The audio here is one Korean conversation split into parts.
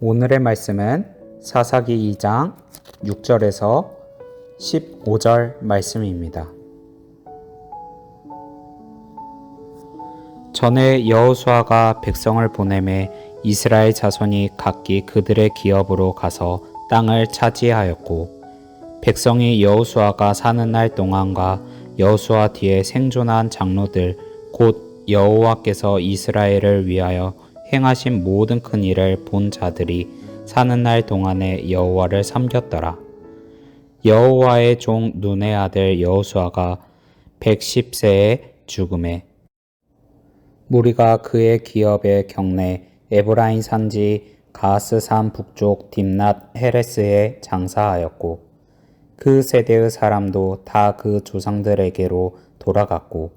오늘의 말씀은 사사기 2장 6절에서 15절 말씀입니다. 전에 여호수아가 백성을 보내매 이스라엘 자손이 각기 그들의 기업으로 가서 땅을 차지하였고, 백성이 여호수아가 사는 날 동안과 여호수아 뒤에 생존한 장로들 곧 여호와께서 이스라엘을 위하여 행하신 모든 큰 일을 본 자들이 사는 날 동안에 여호와를 섬겼더라. 여호와의 종 눈의 아들 여호수아가 110세에 죽음에 무리가 그의 기업의 경내 에브라임 산지 가스산 북쪽 딥낫 헤레스에 장사하였고, 그 세대의 사람도 다 그 조상들에게로 돌아갔고,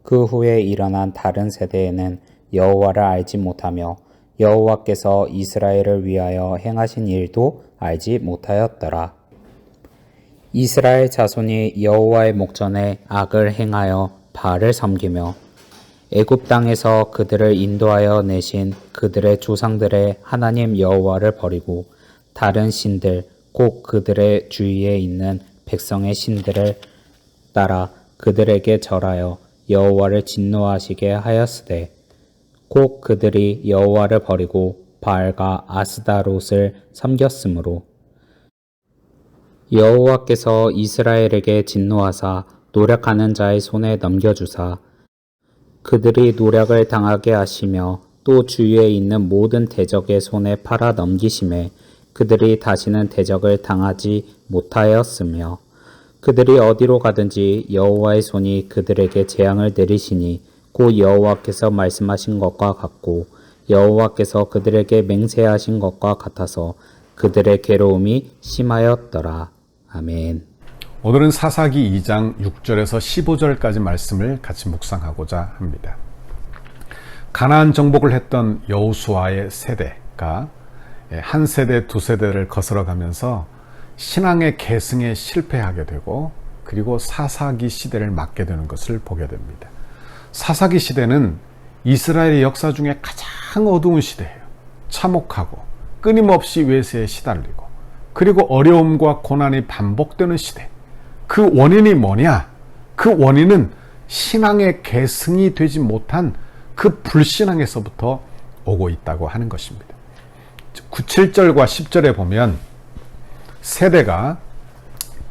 그 후에 일어난 다른 세대에는 여호와를 알지 못하며 여호와께서 이스라엘을 위하여 행하신 일도 알지 못하였더라. 이스라엘 자손이 여호와의 목전에 악을 행하여 바알을 섬기며 애굽 땅에서 그들을 인도하여 내신 그들의 조상들의 하나님 여호와를 버리고 다른 신들 곧 그들의 주위에 있는 백성의 신들을 따라 그들에게 절하여 여호와를 진노하시게 하였으되, 곧 그들이 여호와를 버리고 바알과 아스다롯을 섬겼으므로 여호와께서 이스라엘에게 진노하사 노력하는 자의 손에 넘겨주사 그들이 노력을 당하게 하시며 또 주위에 있는 모든 대적의 손에 팔아 넘기심에 그들이 다시는 대적을 당하지 못하였으며, 그들이 어디로 가든지 여호와의 손이 그들에게 재앙을 내리시니 곧 여호와께서 말씀하신 것과 같고 여호와께서 그들에게 맹세하신 것과 같아서 그들의 괴로움이 심하였더라. 아멘. 오늘은 사사기 2장 6절에서 15절까지 말씀을 같이 묵상하고자 합니다. 가나안 정복을 했던 여호수아의 세대가 한 세대, 두 세대를 거슬러가면서 신앙의 계승에 실패하게 되고, 그리고 사사기 시대를 맞게 되는 것을 보게 됩니다. 사사기 시대는 이스라엘의 역사 중에 가장 어두운 시대예요. 참혹하고 끊임없이 외세에 시달리고, 그리고 어려움과 고난이 반복되는 시대. 그 원인이 뭐냐? 그 원인은 신앙의 계승이 되지 못한 그 불신앙에서부터 오고 있다고 하는 것입니다. 7절과 10절에 보면 세대가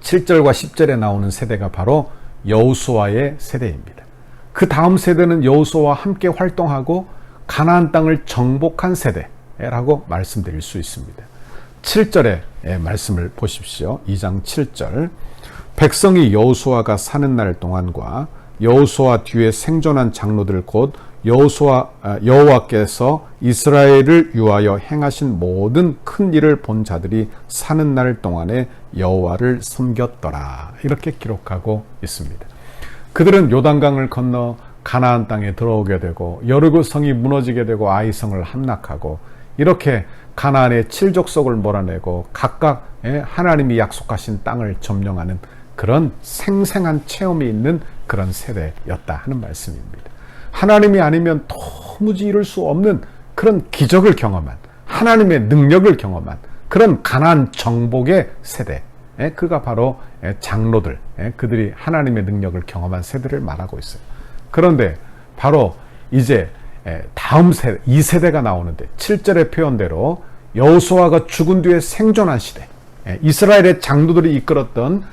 7절과 10절에 나오는 세대가 바로 여호수아의 세대입니다. 그 다음 세대는 여호수아와 함께 활동하고 가나안 땅을 정복한 세대라고 말씀드릴 수 있습니다. 7절의 말씀을 보십시오. 2장 7절. 백성이 여호수아가 사는 날 동안과 여호수아 뒤에 생존한 장로들 곧 여호와께서 이스라엘을 위하여 행하신 모든 큰 일을 본 자들이 사는 날 동안에 여호와를 섬겼더라. 이렇게 기록하고 있습니다. 그들은 요단강을 건너 가나안 땅에 들어오게 되고 여리고 성이 무너지게 되고 아이성을 함락하고, 이렇게 가나안의 7족속을 몰아내고 각각 하나님이 약속하신 땅을 점령하는 그런 생생한 체험이 있는 그런 세대였다 하는 말씀입니다. 하나님이 아니면 도무지 이룰 수 없는 그런 기적을 경험한, 하나님의 능력을 경험한 그런 가나안 정복의 세대, 그가 바로 장로들, 그들이 하나님의 능력을 경험한 세대를 말하고 있어요. 그런데 바로 이제 다음 세대, 2세대가 나오는데 7절의 표현대로 여호수아가 죽은 뒤에 생존한 시대, 이스라엘의 장로들이 이끌었던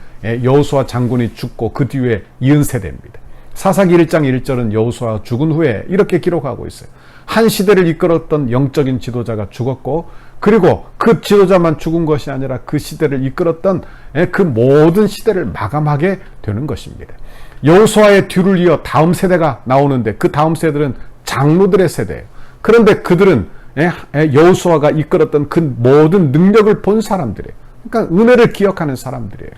여호수아 장군이 죽고 그 뒤에 이은 세대입니다. 사사기 1장 1절은 여호수아가 죽은 후에 이렇게 기록하고 있어요. 한 시대를 이끌었던 영적인 지도자가 죽었고, 그리고 그 지도자만 죽은 것이 아니라 그 시대를 이끌었던 그 모든 시대를 마감하게 되는 것입니다. 여호수아의 뒤를 이어 다음 세대가 나오는데 그 다음 세대는 장로들의 세대예요. 그런데 그들은 여호수아가 이끌었던 그 모든 능력을 본 사람들이에요. 그러니까 은혜를 기억하는 사람들이에요.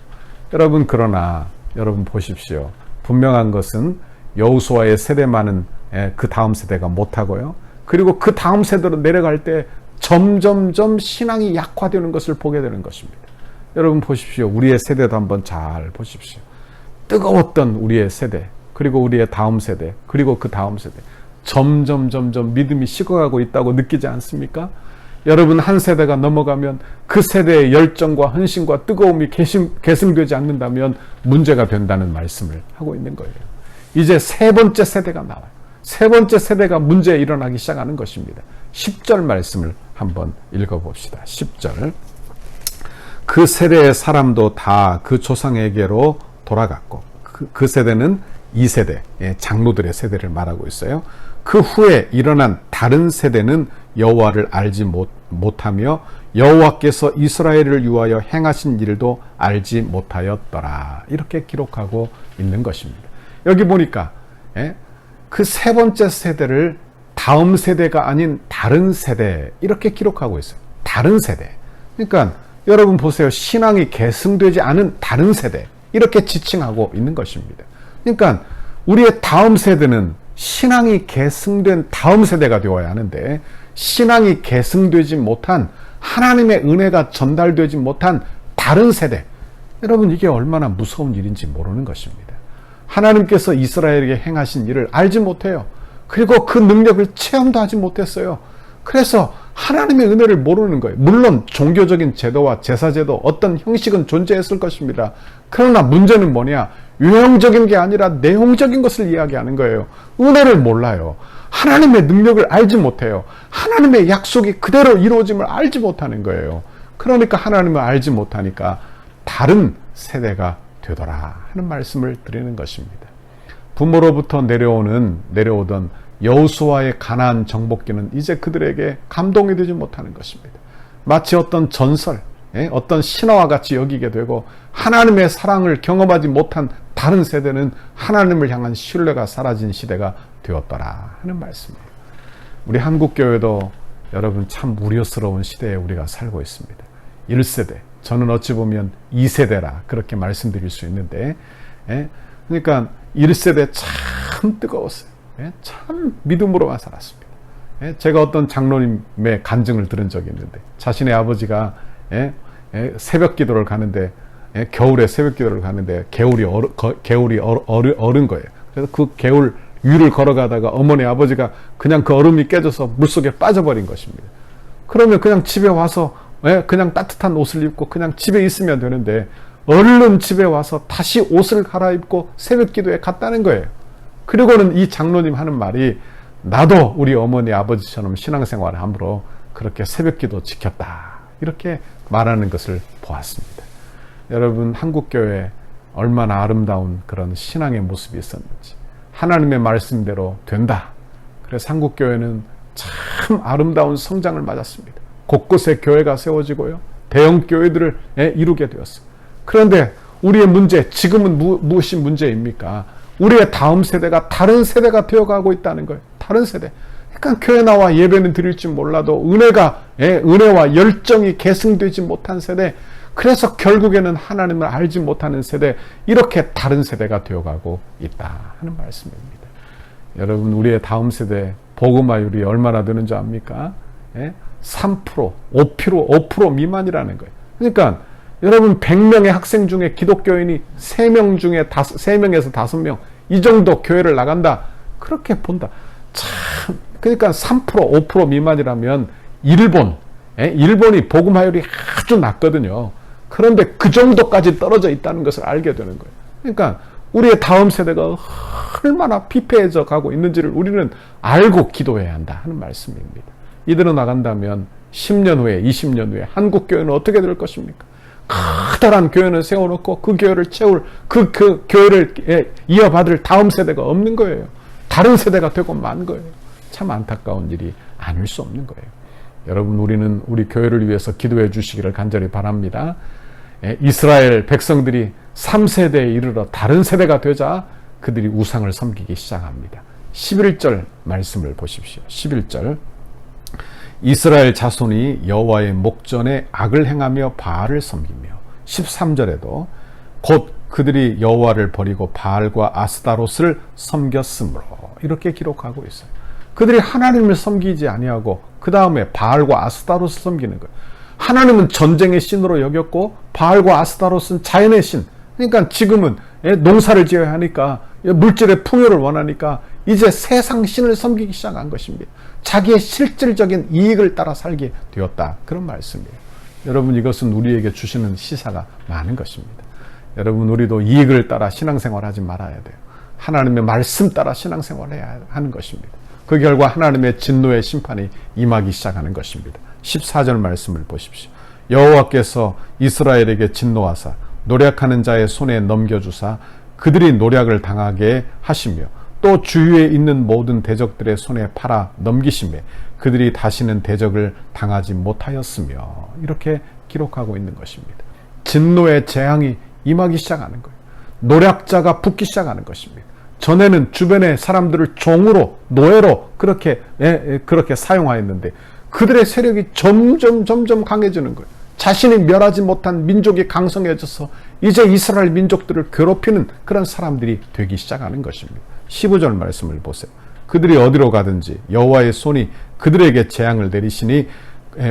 여러분, 그러나 여러분 보십시오. 분명한 것은 여호수아의 세대만은 그 다음 세대가 못하고요. 그리고 그 다음 세대로 내려갈 때 점점점 신앙이 약화되는 것을 보게 되는 것입니다. 여러분 보십시오. 우리의 세대도 한번 잘 보십시오. 뜨거웠던 우리의 세대, 그리고 우리의 다음 세대, 그리고 그 다음 세대, 점점 믿음이 식어가고 있다고 느끼지 않습니까? 여러분 한 세대가 넘어가면 그 세대의 열정과 헌신과 뜨거움이 계승되지 않는다면 문제가 된다는 말씀을 하고 있는 거예요. 이제 세 번째 세대가 나와요. 세 번째 세대가 문제에 일어나기 시작하는 것입니다. 10절 말씀을 한번 읽어봅시다. 10절. 그 세대의 사람도 다 그 조상에게로 돌아갔고, 그 세대는 2세대, 장로들의 세대를 말하고 있어요. 그 후에 일어난 다른 세대는 여호와를 알지 못하며 여호와께서 이스라엘을 위하여 행하신 일도 알지 못하였더라. 이렇게 기록하고 있는 것입니다. 여기 보니까 그 세 번째 세대를 다음 세대가 아닌 다른 세대 이렇게 기록하고 있어요. 다른 세대. 그러니까 여러분 보세요. 신앙이 계승되지 않은 다른 세대 이렇게 지칭하고 있는 것입니다. 그러니까 우리의 다음 세대는 신앙이 계승된 다음 세대가 되어야 하는데 신앙이 계승되지 못한 하나님의 은혜가 전달되지 못한 다른 세대. 여러분 이게 얼마나 무서운 일인지 모르는 것입니다. 하나님께서 이스라엘에게 행하신 일을 알지 못해요. 그리고 그 능력을 체험도 하지 못했어요. 그래서 하나님의 은혜를 모르는 거예요. 물론 종교적인 제도와 제사제도 어떤 형식은 존재했을 것입니다. 그러나 문제는 뭐냐? 유형적인 게 아니라 내용적인 것을 이야기하는 거예요. 은혜를 몰라요. 하나님의 능력을 알지 못해요. 하나님의 약속이 그대로 이루어짐을 알지 못하는 거예요. 그러니까 하나님을 알지 못하니까 다른 세대가 되더라 하는 말씀을 드리는 것입니다. 부모로부터 내려오던 여호수아의 가나안 정복기는 이제 그들에게 감동이 되지 못하는 것입니다. 마치 어떤 전설, 어떤 신화와 같이 여기게 되고 하나님의 사랑을 경험하지 못한 다른 세대는 하나님을 향한 신뢰가 사라진 시대가 되었더라 하는 말씀이에요. 우리 한국교회도 여러분 참 우려스러운 시대에 우리가 살고 있습니다. 1세대, 저는 어찌 보면 2세대라 그렇게 말씀드릴 수 있는데 그러니까 1세대 참 뜨거웠어요. 참 믿음으로만 살았습니다. 제가 어떤 장로님의 간증을 들은 적이 있는데 자신의 아버지가 새벽 기도를 가는데 겨울에 새벽 기도를 가는데 개울이 얼은 거예요. 그래서 그 개울 위를 걸어가다가 어머니 아버지가 그냥 그 얼음이 깨져서 물속에 빠져버린 것입니다. 그러면 그냥 집에 와서 그냥 따뜻한 옷을 입고 그냥 집에 있으면 되는데 얼른 집에 와서 다시 옷을 갈아입고 새벽 기도에 갔다는 거예요. 그리고는 이 장로님 하는 말이 나도 우리 어머니 아버지처럼 신앙생활을 함으로 그렇게 새벽 기도 지켰다. 이렇게 말하는 것을 보았습니다. 여러분 한국교회 얼마나 아름다운 그런 신앙의 모습이 있었는지 하나님의 말씀대로 된다. 그래서 한국교회는 참 아름다운 성장을 맞았습니다. 곳곳에 교회가 세워지고요. 대형 교회들을 이루게 되었어요. 그런데 우리의 문제, 지금은 무엇이 문제입니까? 우리의 다음 세대가 다른 세대가 되어가고 있다는 거예요. 다른 세대. 그러니까 교회 나와 예배는 드릴지 몰라도 은혜와 열정이 계승되지 못한 세대. 그래서 결국에는 하나님을 알지 못하는 세대. 이렇게 다른 세대가 되어가고 있다 하는 말씀입니다. 여러분 우리의 다음 세대 복음화율이 얼마나 되는 줄 압니까? 3%, 5% 미만이라는 거예요. 그러니까 여러분 100명의 학생 중에 기독교인이 3명 중에 3명에서 5명 이 정도 교회를 나간다. 그렇게 본다. 참 그러니까 3%, 5% 미만이라면 일본이 복음화율이 아주 낮거든요. 그런데 그 정도까지 떨어져 있다는 것을 알게 되는 거예요. 그러니까 우리의 다음 세대가 얼마나 피폐해져 가고 있는지를 우리는 알고 기도해야 한다 하는 말씀입니다. 이대로 나간다면 10년 후에 20년 후에 한국 교회는 어떻게 될 것입니까? 커다란 교회는 세워놓고 그 교회를 채울 그 교회를 이어받을 다음 세대가 없는 거예요. 다른 세대가 되고 만 거예요. 참 안타까운 일이 아닐 수 없는 거예요. 여러분 우리는 우리 교회를 위해서 기도해 주시기를 간절히 바랍니다. 이스라엘 백성들이 3세대에 이르러 다른 세대가 되자 그들이 우상을 섬기기 시작합니다. 11절 말씀을 보십시오. 11절 이스라엘 자손이 여호와의 목전에 악을 행하며 바알을 섬기며 13절에도 곧 그들이 여호와를 버리고 바알과 아스타롯을 섬겼으므로 이렇게 기록하고 있어요. 그들이 하나님을 섬기지 아니하고 그 다음에 바알과 아스타롯을 섬기는 거예요. 하나님은 전쟁의 신으로 여겼고 바알과 아스타롯은 자연의 신. 그러니까 지금은 농사를 지어야 하니까 물질의 풍요를 원하니까 이제 세상 신을 섬기기 시작한 것입니다. 자기의 실질적인 이익을 따라 살게 되었다. 그런 말씀이에요. 여러분, 이것은 우리에게 주시는 시사가 많은 것입니다. 여러분, 우리도 이익을 따라 신앙생활하지 말아야 돼요. 하나님의 말씀 따라 신앙생활해야 하는 것입니다. 그 결과 하나님의 진노의 심판이 임하기 시작하는 것입니다. 14절 말씀을 보십시오. 여호와께서 이스라엘에게 진노하사 노력하는 자의 손에 넘겨주사 그들이 노력을 당하게 하시며 또 주위에 있는 모든 대적들의 손에 팔아 넘기시며 그들이 다시는 대적을 당하지 못하였으며, 이렇게 기록하고 있는 것입니다. 진노의 재앙이 임하기 시작하는 거예요. 노략자가 붙기 시작하는 것입니다. 전에는 주변의 사람들을 종으로, 노예로 그렇게 사용하였는데 그들의 세력이 점점 강해지는 거예요. 자신이 멸하지 못한 민족이 강성해져서 이제 이스라엘 민족들을 괴롭히는 그런 사람들이 되기 시작하는 것입니다. 15절 말씀을 보세요. 그들이 어디로 가든지 여호와의 손이 그들에게 재앙을 내리시니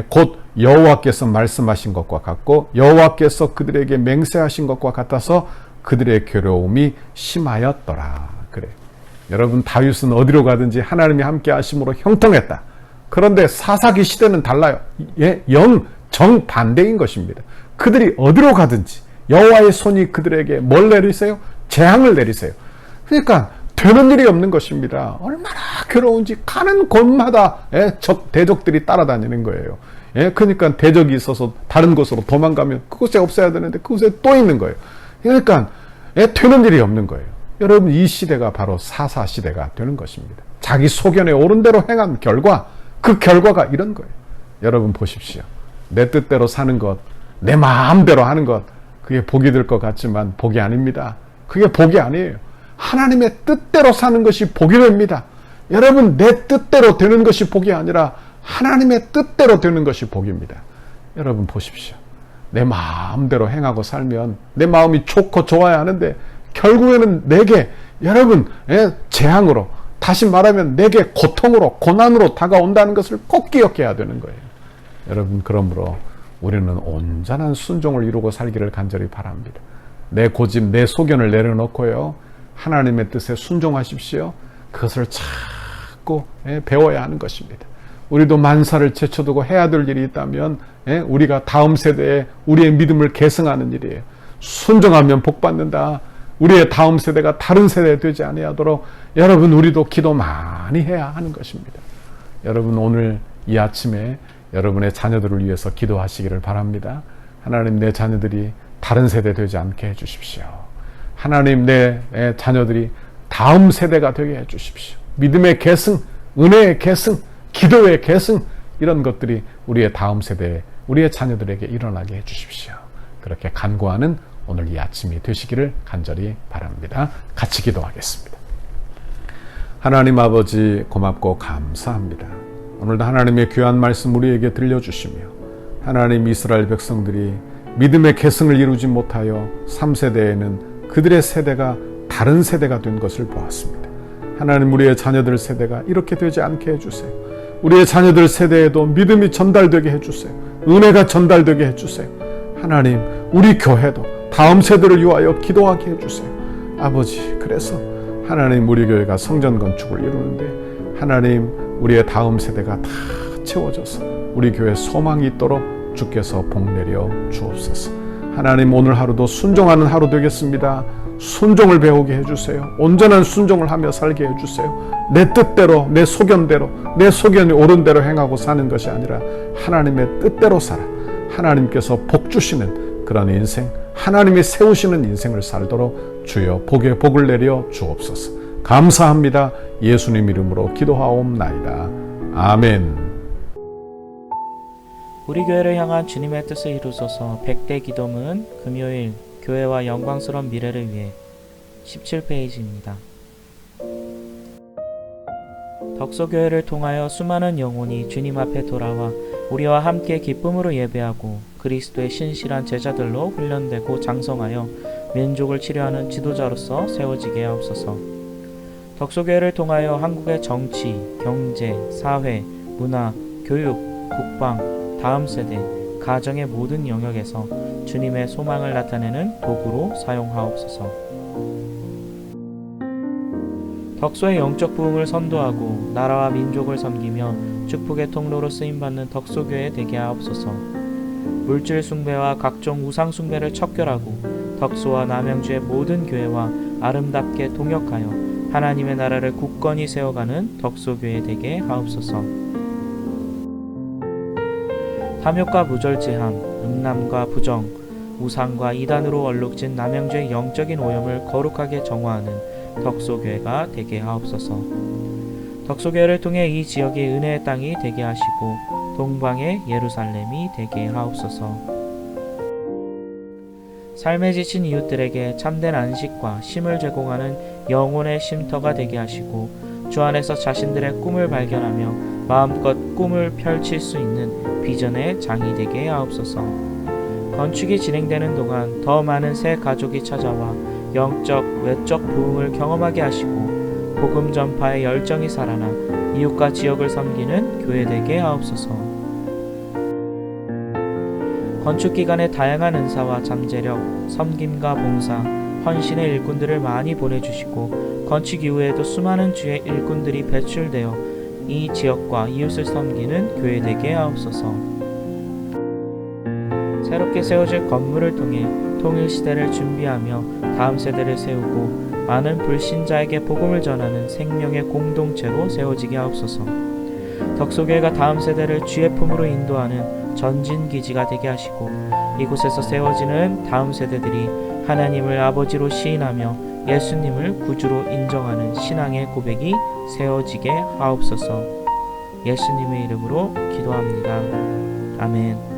곧 여호와께서 말씀하신 것과 같고 여호와께서 그들에게 맹세하신 것과 같아서 그들의 괴로움이 심하였더라. 그래. 여러분, 다윗은 어디로 가든지 하나님이 함께 하심으로 형통했다. 그런데 사사기 시대는 달라요. 정반대인 것입니다. 그들이 어디로 가든지 여호와의 손이 그들에게 뭘 내리세요? 재앙을 내리세요. 그러니까 되는 일이 없는 것입니다. 얼마나 괴로운지 가는 곳마다 대적들이 따라다니는 거예요. 그러니까 대적이 있어서 다른 곳으로 도망가면 그곳에 없어야 되는데 그곳에 또 있는 거예요. 그러니까 되는 일이 없는 거예요. 여러분, 이 시대가 바로 사사 시대가 되는 것입니다. 자기 소견에 옳은 대로 행한 결과, 그 결과가 이런 거예요. 여러분 보십시오. 내 뜻대로 사는 것, 내 마음대로 하는 것, 그게 복이 될 것 같지만 복이 아닙니다. 그게 복이 아니에요. 하나님의 뜻대로 사는 것이 복이 됩니다. 여러분, 내 뜻대로 되는 것이 복이 아니라 하나님의 뜻대로 되는 것이 복입니다. 여러분 보십시오. 내 마음대로 행하고 살면 내 마음이 좋고 좋아야 하는데 결국에는 내게, 여러분, 재앙으로, 다시 말하면 내게 고통으로, 고난으로 다가온다는 것을 꼭 기억해야 되는 거예요. 여러분, 그러므로 우리는 온전한 순종을 이루고 살기를 간절히 바랍니다. 내 고집, 내 소견을 내려놓고요, 하나님의 뜻에 순종하십시오. 그것을 자꾸 배워야 하는 것입니다. 우리도 만사를 제쳐두고 해야 될 일이 있다면 우리가 다음 세대에 우리의 믿음을 계승하는 일이에요. 순종하면 복받는다. 우리의 다음 세대가 다른 세대 되지 아니하도록 여러분, 우리도 기도 많이 해야 하는 것입니다. 여러분, 오늘 이 아침에 여러분의 자녀들을 위해서 기도하시기를 바랍니다. 하나님, 내 자녀들이 다른 세대 되지 않게 해주십시오. 하나님, 내 자녀들이 다음 세대가 되게 해주십시오. 믿음의 계승, 은혜의 계승, 기도의 계승, 이런 것들이 우리의 다음 세대에, 우리의 자녀들에게 일어나게 해주십시오. 그렇게 간구하는 오늘 이 아침이 되시기를 간절히 바랍니다. 같이 기도하겠습니다. 하나님 아버지, 고맙고 감사합니다. 오늘도 하나님의 귀한 말씀 우리에게 들려주시며, 하나님, 이스라엘 백성들이 믿음의 계승을 이루지 못하여 3세대에는 그들의 세대가 다른 세대가 된 것을 보았습니다. 하나님, 우리의 자녀들 세대가 이렇게 되지 않게 해주세요. 우리의 자녀들 세대에도 믿음이 전달되게 해주세요. 은혜가 전달되게 해주세요. 하나님, 우리 교회도 다음 세대를 위하여 기도하게 해주세요. 아버지, 그래서 하나님, 우리 교회가 성전 건축을 이루는데 하나님, 우리의 다음 세대가 다 채워져서 우리 교회에 소망이 있도록 주께서 복 내려 주옵소서. 하나님, 오늘 하루도 순종하는 하루 되겠습니다. 순종을 배우게 해주세요. 온전한 순종을 하며 살게 해주세요. 내 뜻대로, 내 소견대로, 내 소견이 옳은 대로 행하고 사는 것이 아니라 하나님의 뜻대로 살아 하나님께서 복 주시는 그런 인생, 하나님이 세우시는 인생을 살도록 주여 복에 복을 내려 주옵소서. 감사합니다. 예수님 이름으로 기도하옵나이다. 아멘. 우리 교회를 향한 주님의 뜻을 이루소서. 100대 기도문 금요일 교회와 영광스러운 미래를 위해 17페이지입니다. 덕소교회를 통하여 수많은 영혼이 주님 앞에 돌아와 우리와 함께 기쁨으로 예배하고 그리스도의 신실한 제자들로 훈련되고 장성하여 민족을 치료하는 지도자로서 세워지게 하옵소서. 덕소교회를 통하여 한국의 정치, 경제, 사회, 문화, 교육, 국방, 다음 세대, 가정의 모든 영역에서 주님의 소망을 나타내는 도구로 사용하옵소서. 덕소의 영적 부흥을 선도하고 나라와 민족을 섬기며 축복의 통로로 쓰임받는 덕소교회 되게 하옵소서. 물질 숭배와 각종 우상 숭배를 척결하고 덕소와 남양주의 모든 교회와 아름답게 동역하여 하나님의 나라를 굳건히 세워가는 덕소교회 되게 하옵소서. 탐욕과 무절제함, 음란과 부정, 우상과 이단으로 얼룩진 남양주의 영적인 오염을 거룩하게 정화하는 덕소교회가 되게 하옵소서. 덕소교회를 통해 이 지역이 은혜의 땅이 되게 하시고 동방의 예루살렘이 되게 하옵소서. 삶에 지친 이웃들에게 참된 안식과 쉼을 제공하는 영혼의 쉼터가 되게 하시고 주 안에서 자신들의 꿈을 발견하며 마음껏 꿈을 펼칠 수 있는 비전의 장이 되게 하옵소서. 건축이 진행되는 동안 더 많은 새 가족이 찾아와 영적, 외적 부흥을 경험하게 하시고 복음 전파의 열정이 살아나 이웃과 지역을 섬기는 교회 되게 하옵소서. 건축 기간의 다양한 은사와 잠재력, 섬김과 봉사, 헌신의 일꾼들을 많이 보내주시고 건축 이후에도 수많은 주의 일꾼들이 배출되어 이 지역과 이웃을 섬기는 교회 되게 하옵소서. 새롭게 세워질 건물을 통해 통일시대를 준비하며 다음 세대를 세우고 많은 불신자에게 복음을 전하는 생명의 공동체로 세워지게 하옵소서. 덕소교회가 다음 세대를 주의 품으로 인도하는 전진기지가 되게 하시고 이곳에서 세워지는 다음 세대들이 하나님을 아버지로 시인하며 예수님을 구주로 인정하는 신앙의 고백이 세워지게 하옵소서. 예수님의 이름으로 기도합니다. 아멘.